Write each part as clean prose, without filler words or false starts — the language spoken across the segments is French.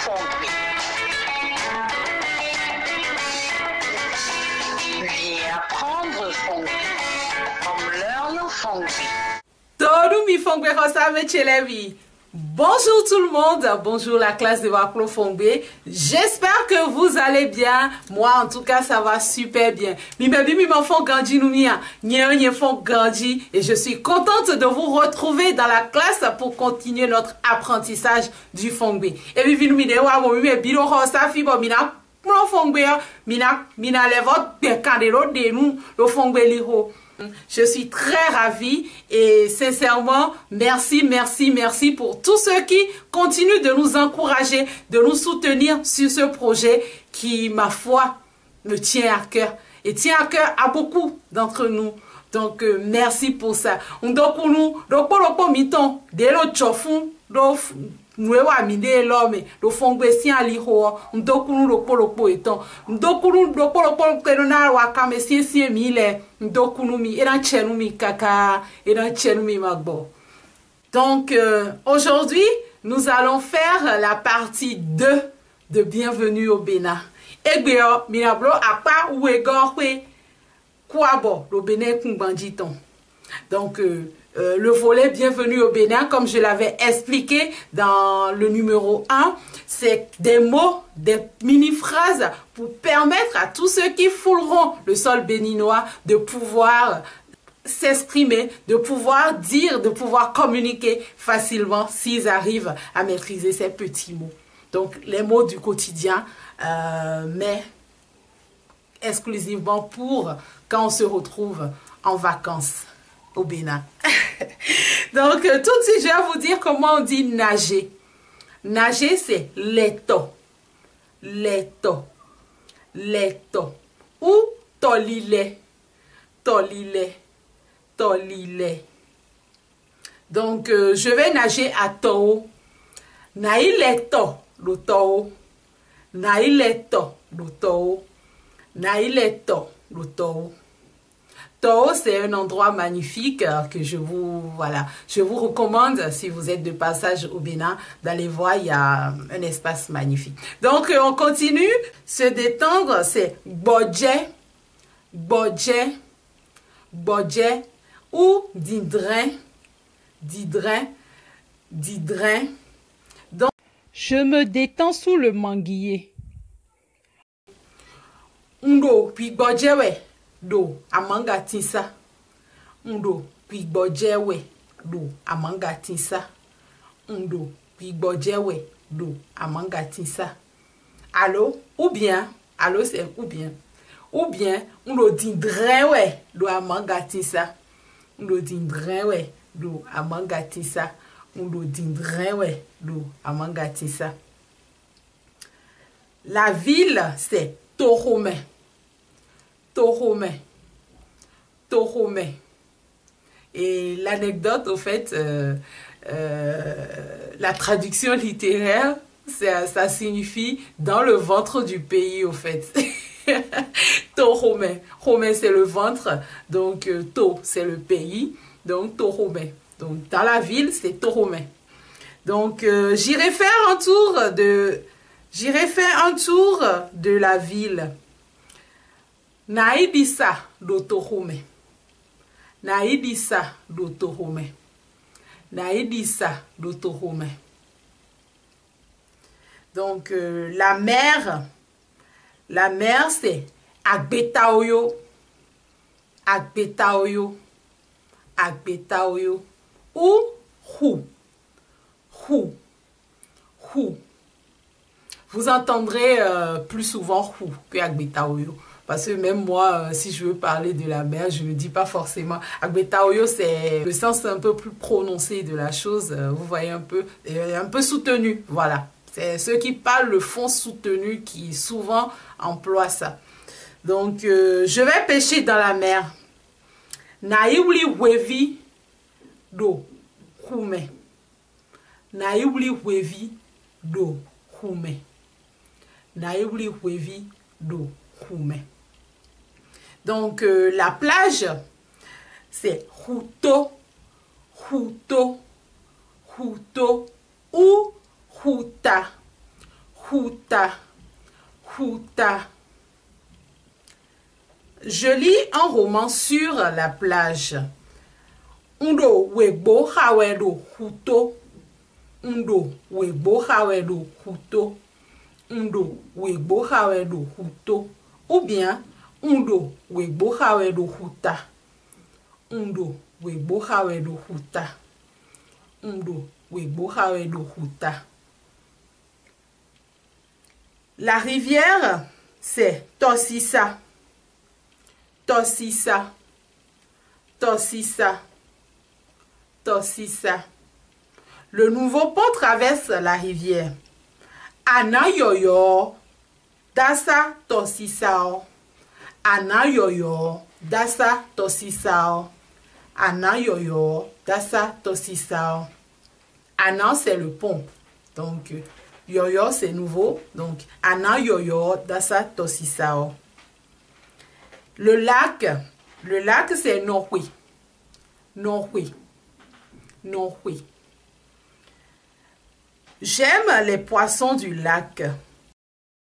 Fongbe. Viens apprendre Fongbe. Comme learn Fongbe. Todo mi Fongbe Rosa Mechelevi. Bonjour tout le monde, bonjour la classe de Waklo Fongbe. J'espère que vous allez bien. Moi en tout cas ça va super bien. Mi m'enfant grandi nous mia, font grandi et je suis contente de vous retrouver dans la classe pour continuer notre apprentissage du Fongbe. Et puis nous mi wa mo mi biro Rosa fi bo mina pro Fongbe mina levot de kandelo de nous le Fongbe li ho. Je suis très ravie et sincèrement, merci pour tous ceux qui continuent de nous encourager, de nous soutenir sur ce projet qui, ma foi, me tient à cœur et tient à cœur à beaucoup d'entre nous. Donc, merci pour ça. Nous amide l'homme le Fongbe si ali ho ndokunu lokpolokpo eton ndokunu lokpolokpo kenona wa kame si mi le ndokunu mi eran chenu mi kaka eran chenu mi magbo. Donc aujourd'hui nous allons faire la partie 2 de Bienvenue au Bénin. Egbeo minablo apa ou egorwe kwabo lo Bénin kumbanditon. Donc le volet Bienvenue au Bénin, comme je l'avais expliqué dans le numéro 1, c'est des mots, des mini-phrases pour permettre à tous ceux qui fouleront le sol béninois de pouvoir s'exprimer, de pouvoir dire, de pouvoir communiquer facilement s'ils arrivent à maîtriser ces petits mots. Donc les mots du quotidien, mais exclusivement pour quand on se retrouve en vacances au Bénin. Donc, tout de suite, je vais vous dire comment on dit nager. Nager, c'est leto. Leto. Leto. Ou tolile. Tolile. Tolile. Donc, je vais nager à Toho. Naïleto, le Toho. Naïleto, le Toho. Naïleto, le Toho. Toho, c'est un endroit magnifique que je vous recommande si vous êtes de passage au Bénin d'aller voir, il y a un espace magnifique. Donc on continue, se détendre, c'est bodje, bodje, bodje ou didrin, didrin, didrin. Donc je me détends sous le manguier. Undo puis bodje ouais. Do amanga tinsa ndo pigbojewe do amanga tinsa ndo pigbojewe do amanga tinsa. Allô ou bien allô c'est ou bien ndo dindrewe do amanga tinsa ndo dindrewe do amanga tinsa ndo dindrewe do amanga tinsa. La ville c'est Torome. Torome. Torome. Et l'anecdote, au fait, la traduction littéraire, ça signifie dans le ventre du pays, au fait. Torome. Rome, c'est le ventre. Donc, To, c'est le pays. Donc, Torome. Donc, dans la ville, c'est Torome. Donc, j'irai faire un tour de la ville. Naïdissa do Torome. Naïdissa do Torome. Naïdissa do Torome. Donc la mer c'est Agbetaoyo. Agbetaoyo. Agbetaoyo. Ou Hou. Hou. Hou. Vous entendrez plus souvent Hou que Agbetaoyo. Parce que même moi, si je veux parler de la mer, je ne dis pas forcément. Agbetaoyo, c'est le sens un peu plus prononcé de la chose. Vous voyez un peu soutenu. Voilà. C'est ceux qui parlent le fond soutenu qui souvent emploient ça. Donc, je vais pêcher dans la mer. Naïwli wevi do hume. Naïwli wevi do hume. Naïwli wevi do hume. Donc, la plage, c'est Huto, Huto, Huto ou Huta. Huta. Je lis un roman sur la plage. Undo wegbo hawedo huto. Undo wegbo hawedo huto. Undo wegbo hawedo huto. Ou bien undo wegbo hawedo huta. Undo wegbo hawedo huta. Undo wegbo hawedo huta. La rivière, c'est Tosisa. Tosisa. Tosisa. Tosisa. Le nouveau pont traverse la rivière. Anayoyo. Dasa Tosisao. Anayoyo. Dasa Tosisao. Anayoyo. Dasa Tosisao. Ana, c'est le pont. Donc, Yoyo, c'est nouveau. Donc, Anayoyo. Dasa Tosisao. Le lac, c'est Nohui. Nohui. Nohui. J'aime les poissons du lac.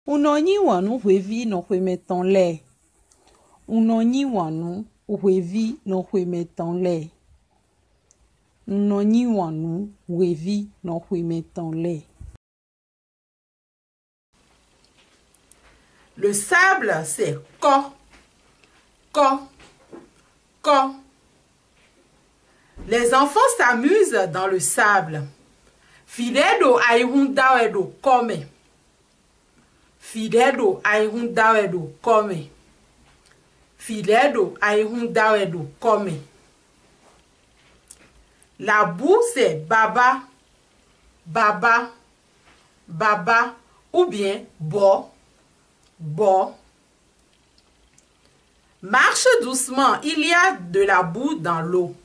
Unonyi wanu wevi no meton le. Unonyi wanu wevi no meton le. Unonyi wanu wevi no meton le. Le sable, c'est Ko. Ko. Ko. Les enfants s'amusent dans le sable. Fidedo aihundawedo come. Fidedo aihundawedo come. Fidedo aihundawedo come. La boue, c'est Baba. Baba. Baba. Ou bien Bo. Bo. Marche doucement, il y a de la boue dans l'eau.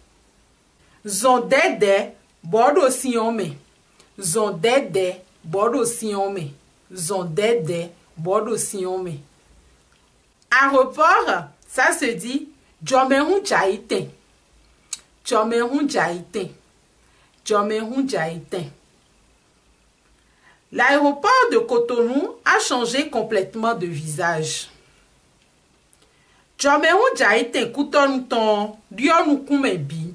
Zondede, bodo siome. Zondede, bodo siome. Zondede, bodo siome. Aéroport, ça se dit Jomerun Jaiten. Jomerun Jaiten. Jomerun Jaiten. L'aéroport de Cotonou a changé complètement de visage. Jomerun Jaiten Cotonou ton dionu kumebi.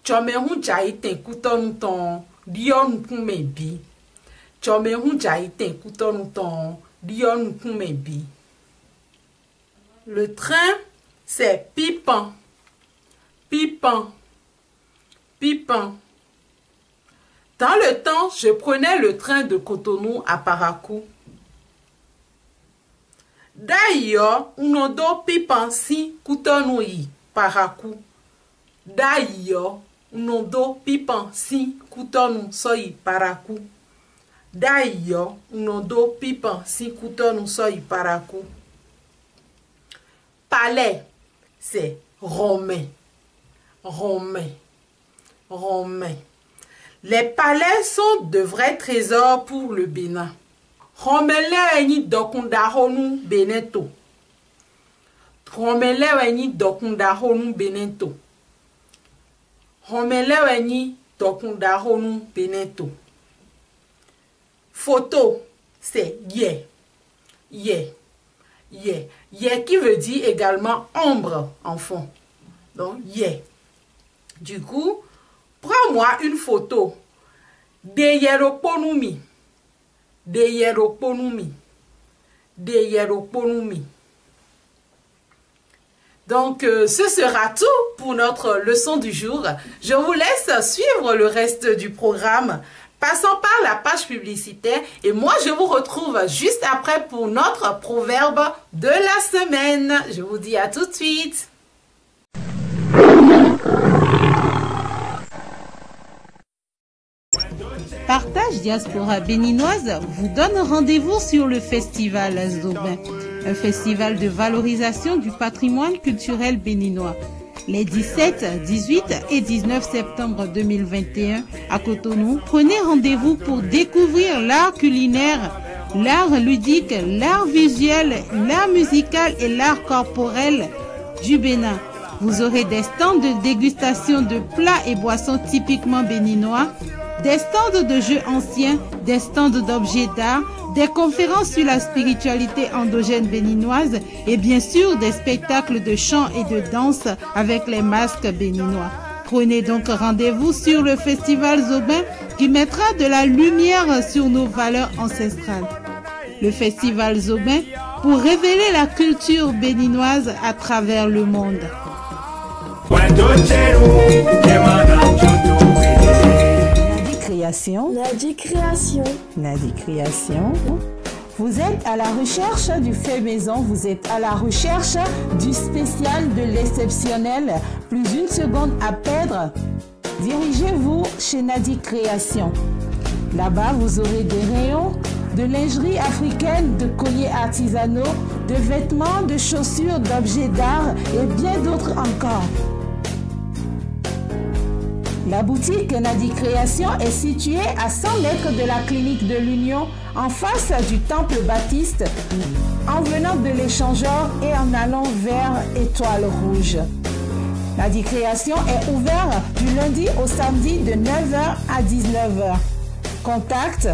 Jomerun Jaiten Cotonou ton dionu kumebi. Jomerun Jaiten Cotonou ton dionu kumebi. Le train, c'est Pipan. Pipan. Pipan. Dans le temps, je prenais le train de Cotonou à Parakou. D'ailleurs, unodo Pipan si Cotonou y Parakou. D'ailleurs, unodo Pipan si Cotonou soy Parakou. D'ailleurs, unodo Pipan si Cotonou soy Parakou. Palais, c'est Romain. Romain. Romain. Les palais sont de vrais trésors pour le Bénin. Romele eni dokunda honu Beneto. Romele eni dokunda honu Beneto. Romele eni dokunda honu Beneto. Photo, c'est Ye. Ye. Ye. Ye qui veut dire également ombre en fond. Donc, Ye. Du coup, prends-moi une photo. Deyeroponumi. Deyeroponumi. Deyeroponumi. Donc, ce sera tout pour notre leçon du jour. Je vous laisse suivre le reste du programme. Passons par la page publicitaire et moi, je vous retrouve juste après pour notre proverbe de la semaine. Je vous dis à tout de suite. Partage Diaspora béninoise vous donne rendez-vous sur le festival Zobin, un festival de valorisation du patrimoine culturel béninois. Les 17, 18 et 19 septembre 2021 à Cotonou, prenez rendez-vous pour découvrir l'art culinaire, l'art ludique, l'art visuel, l'art musical et l'art corporel du Bénin. Vous aurez des stands de dégustation de plats et boissons typiquement béninois, des stands de jeux anciens, des stands d'objets d'art, des conférences sur la spiritualité endogène béninoise et bien sûr des spectacles de chant et de danse avec les masques béninois. Prenez donc rendez-vous sur le festival Zobin qui mettra de la lumière sur nos valeurs ancestrales. Le festival Zobin pour révéler la culture béninoise à travers le monde. Nadi Création. Vous êtes à la recherche du fait maison, vous êtes à la recherche du spécial, de l'exceptionnel. Plus une seconde à perdre. Dirigez-vous chez Nadi Création. Là-bas, vous aurez des rayons de lingerie africaine, de colliers artisanaux, de vêtements, de chaussures, d'objets d'art et bien d'autres encore. La boutique Nadi Création est située à 100 mètres de la clinique de l'Union, en face du temple baptiste, en venant de l'échangeur et en allant vers Étoile Rouge. Nadi Création est ouvert du lundi au samedi de 9h à 19h. Contact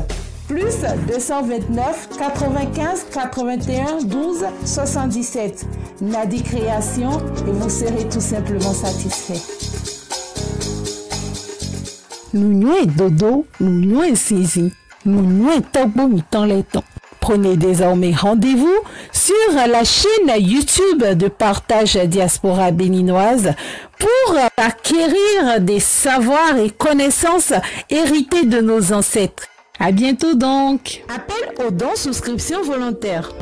plus 229 95 81 12 77. Nadi Création et vous serez tout simplement satisfait. Nous et dodo, nous et saisi, nous et togbo mitan les temps. Prenez désormais rendez-vous sur la chaîne YouTube de Partage Diaspora Béninoise pour acquérir des savoirs et connaissances hérités de nos ancêtres. À bientôt donc. Appel aux dons, souscription volontaire.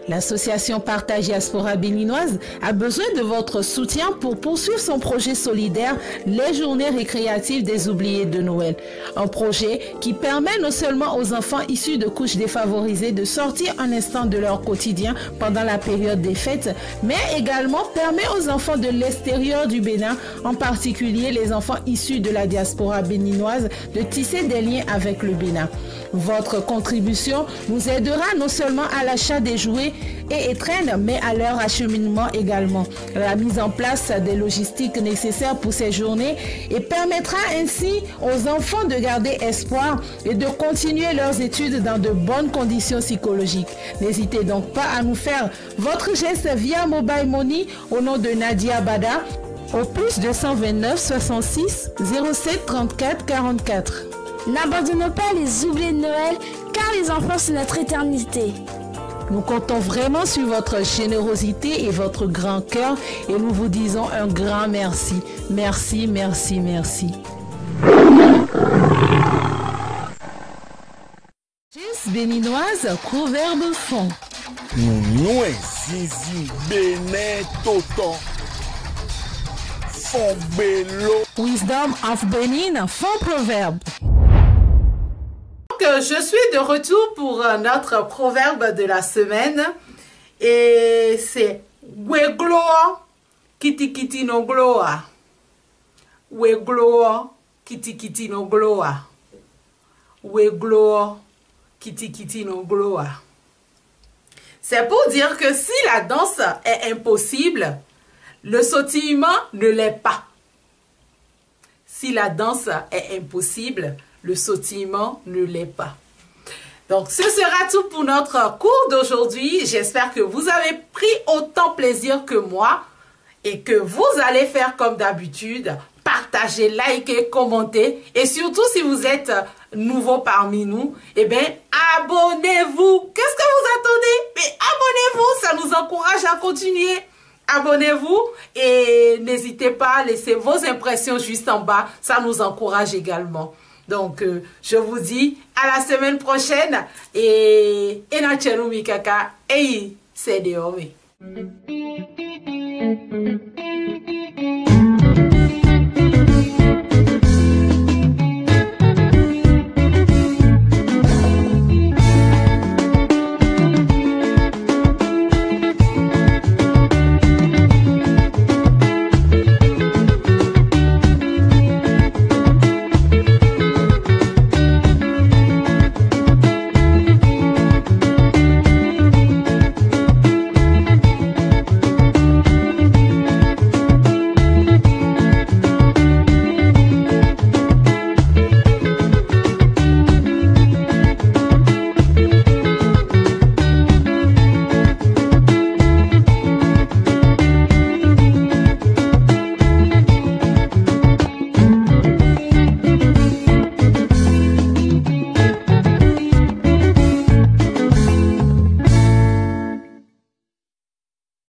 L'association Partage Diaspora Béninoise a besoin de votre soutien pour poursuivre son projet solidaire, les journées récréatives des oubliés de Noël. Un projet qui permet non seulement aux enfants issus de couches défavorisées de sortir un instant de leur quotidien pendant la période des fêtes, mais également permet aux enfants de l'extérieur du Bénin, en particulier les enfants issus de la diaspora béninoise, de tisser des liens avec le Bénin. Votre contribution nous aidera non seulement à l'achat des jouets et étrennes, mais à leur acheminement également. La mise en place des logistiques nécessaires pour ces journées et permettra ainsi aux enfants de garder espoir et de continuer leurs études dans de bonnes conditions psychologiques. N'hésitez donc pas à nous faire votre geste via Mobile Money au nom de Nadia Bada au plus 229 66 07 34 44. N'abandonnons pas les oubliés de Noël, car les enfants, c'est notre éternité. Nous comptons vraiment sur votre générosité et votre grand cœur et nous vous disons un grand merci. Merci, merci, merci. Béninoise, proverbe fond. Nous zizi bénin totan. Fond bélo. Wisdom of Benin, fond proverbe. Je suis de retour pour notre proverbe de la semaine et c'est Wegloa kiti kiti no gloa. Wegloa kiti kiti no gloa. Wegloa kiti kiti no gloa. C'est pour dire que si la danse est impossible, le sautillement ne l'est pas. Si la danse est impossible, le sautillement ne l'est pas. Donc, ce sera tout pour notre cours d'aujourd'hui. J'espère que vous avez pris autant plaisir que moi et que vous allez faire comme d'habitude. Partagez, likez, commentez et surtout si vous êtes nouveau parmi nous, eh bien, abonnez-vous. Qu'est-ce que vous attendez? Mais abonnez-vous, ça nous encourage à continuer. Abonnez-vous et n'hésitez pas à laisser vos impressions juste en bas. Ça nous encourage également. Donc, je vous dis à la semaine prochaine et Enachelu Mikaka et c'est de